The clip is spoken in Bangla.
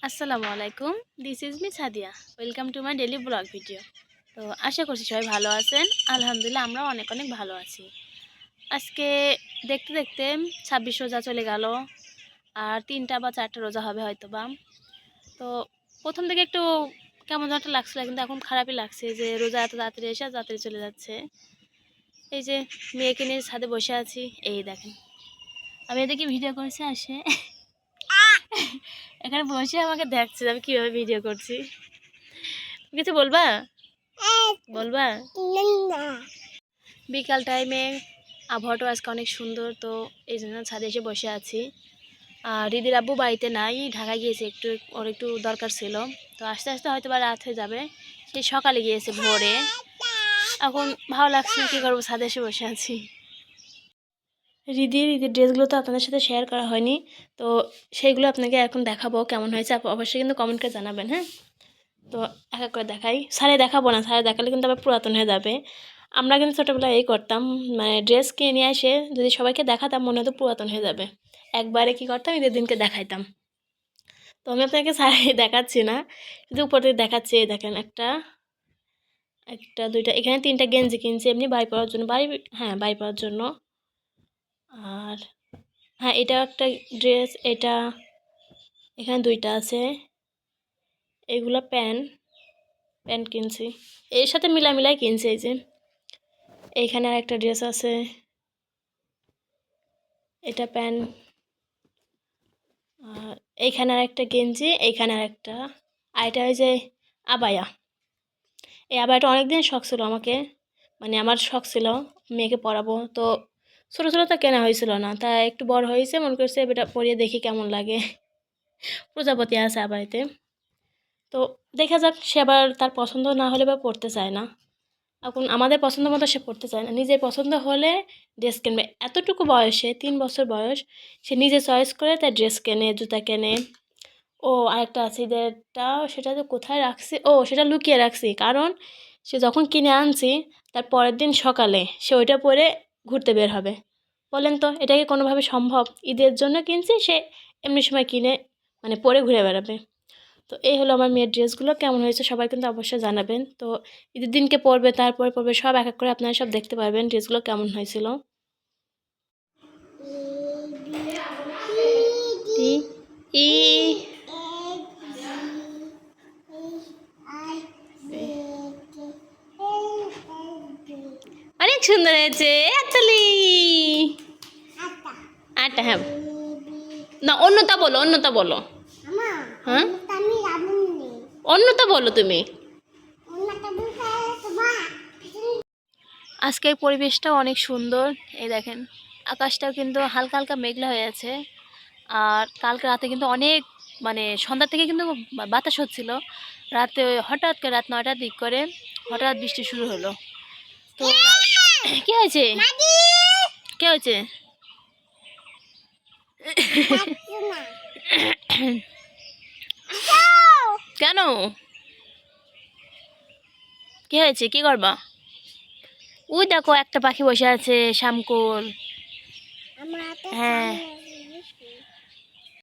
আসসালামু আলাইকুম, this is me Sadia. Welcome to my daily blog video. তো আশা করছি সবাই ভালো আছেন। আলহামদুলিল্লাহ আমরাও অনেক অনেক ভালো আছি। আজকে দেখতে দেখতে 26 রোজা চলে গেল, আর 3টা বা 4টা রোজা হবে হয়তো বা। তো প্রথম থেকে একটু কেমন একটা লাগছিল, কিন্তু এখন খারাপই লাগছে যে রোজা এত তাড়াতাড়ি এসে তাড়াতাড়ি চলে যাচ্ছে। এই যে মেয়েকে নিয়ে ছাদে বসে আছি, এই দেখেন আমি এদিকে ভিডিও করছি আসে এখানে বসে আমাকে দেখছে আমি কিভাবে ভিডিও করছি। কিছু বলবা বলবা বিকাল টাইমে আবহাওয়াটা আজকে অনেক সুন্দর, তো এই জন্য ছাদে এসে বসে আছি। আর রিদির আব্বু বাড়িতে নাই, ঢাকায় গিয়েছে, ওর একটু দরকার ছিল। তো আস্তে আস্তে হয়তো বা রাত হয়ে যাবে, সেই সকালে গিয়েছে ভোরে। এখন ভালো লাগছে না, কী করবো, ছাদে এসে বসে আছি। রিদির ড্রেসগুলো তো আপনাদের সাথে শেয়ার করা হয়নি, তো সেইগুলো আপনাকে এখন দেখাবো কেমন হয়েছে। অবশ্যই কিন্তু কমেন্ট করে জানাবেন, হ্যাঁ। তো এক এক করে দেখাই, সারে দেখাবো না, সারে দেখালে কিন্তু আবার পুরাতন হয়ে যাবে। আমরা কিন্তু ছোটোবেলায় এই করতাম, মানে ড্রেস কিনে নিয়ে এসে যদি সবাইকে দেখাতাম মনে হতো পুরাতন হয়ে যাবে, একবারে কি করতাম ঈদের দিনকে দেখাইতাম। তো আমি আপনাকে সারে দেখাচ্ছি না, শুধু উপর থেকে দেখাচ্ছি। এই দেখেন, একটা একটা দুইটা, এখানে 3টা গেঞ্জি কিনছি এমনি বাড়ি পরার জন্য, হ্যাঁ বাড়ি পরার জন্য। আর হ্যাঁ, এটা একটা ড্রেস, এটা এখানে 2টা আছে। এগুলো প্যান্ট প্যান্ট কিনছি, এর সাথে মিলাই কিনছি। এই যে এইখানে আর একটা ড্রেস আছে, এটা প্যান্ট। আর এইখানে আর একটা গেঞ্জি, এইখানে আর একটা, আর এটা ওই যে আবায়া। এই আবায়াটা অনেকদিন শখ ছিল আমাকে, মানে আমার শখ ছিল মেয়েকে পরাবো। তো ছোটো ছোটো তো কেনা হয়েছিল না, তাই একটু বড় হয়েছে, মনে করছে এটা পরিয়ে দেখি কেমন লাগে। প্রজাপতি আছে আবায়াতে। তো দেখা যাক, সে আবার তার পছন্দ না হলে বা পড়তে চায় না। এখন আমাদের পছন্দ মতো সে পড়তে চায় না, নিজের পছন্দ হলে ড্রেস কিনবে। এতটুকু বয়সে 3 বছর বয়স, সে নিজে চয়েস করে তার ড্রেস কেনে, জুতা কেনে। ও আরেকটা আছে ঈদেরটা, সেটা তো কোথায় রাখছি, ও সেটা লুকিয়ে রাখছি, কারণ সে যখন কিনে আনছি তার পরের দিন সকালে সে ওইটা পরে ঘুরতে বের হবে। বলেন তো এটা কি কোনোভাবে সম্ভব? ঈদের জন্য কিনছি, সে এমনি সময় কিনে মানে পরে ঘুরে বেড়াবে। তো এই হলো আমার মেয়ের ড্রেসগুলো, কেমন হয়েছে সবাই কিন্তু অবশ্যই জানাবেন। তো ঈদের দিনকে পরবে, তারপরে পরবে, সব এক এক করে আপনারা সব দেখতে পারবেন ড্রেসগুলো কেমন হয়েছিল। ই অনেক সুন্দর হয়েছে আতলি। আটটা, হ্যাঁ না, অন্যটা বলো, অন্যটা বলো। হ্যাঁ অন্যটা বলো তুমি। আজকের পরিবেশটাও অনেক সুন্দর, এই দেখেন আকাশটাও কিন্তু হালকা হালকা মেঘলা হয়ে আছে। আর কালকে রাতে কিন্তু অনেক, মানে সন্ধ্যা থেকে কিন্তু বাতাস হচ্ছিল। রাতে হঠাৎ করে রাত 9টার দিক করে হঠাৎ বৃষ্টি শুরু হলো। তো কি হয়েছে, কি হয়েছে? কেন, কি হয়েছে, কি করবা? ওই দেখো একটা পাখি বসে আছে, শামকুল। হ্যাঁ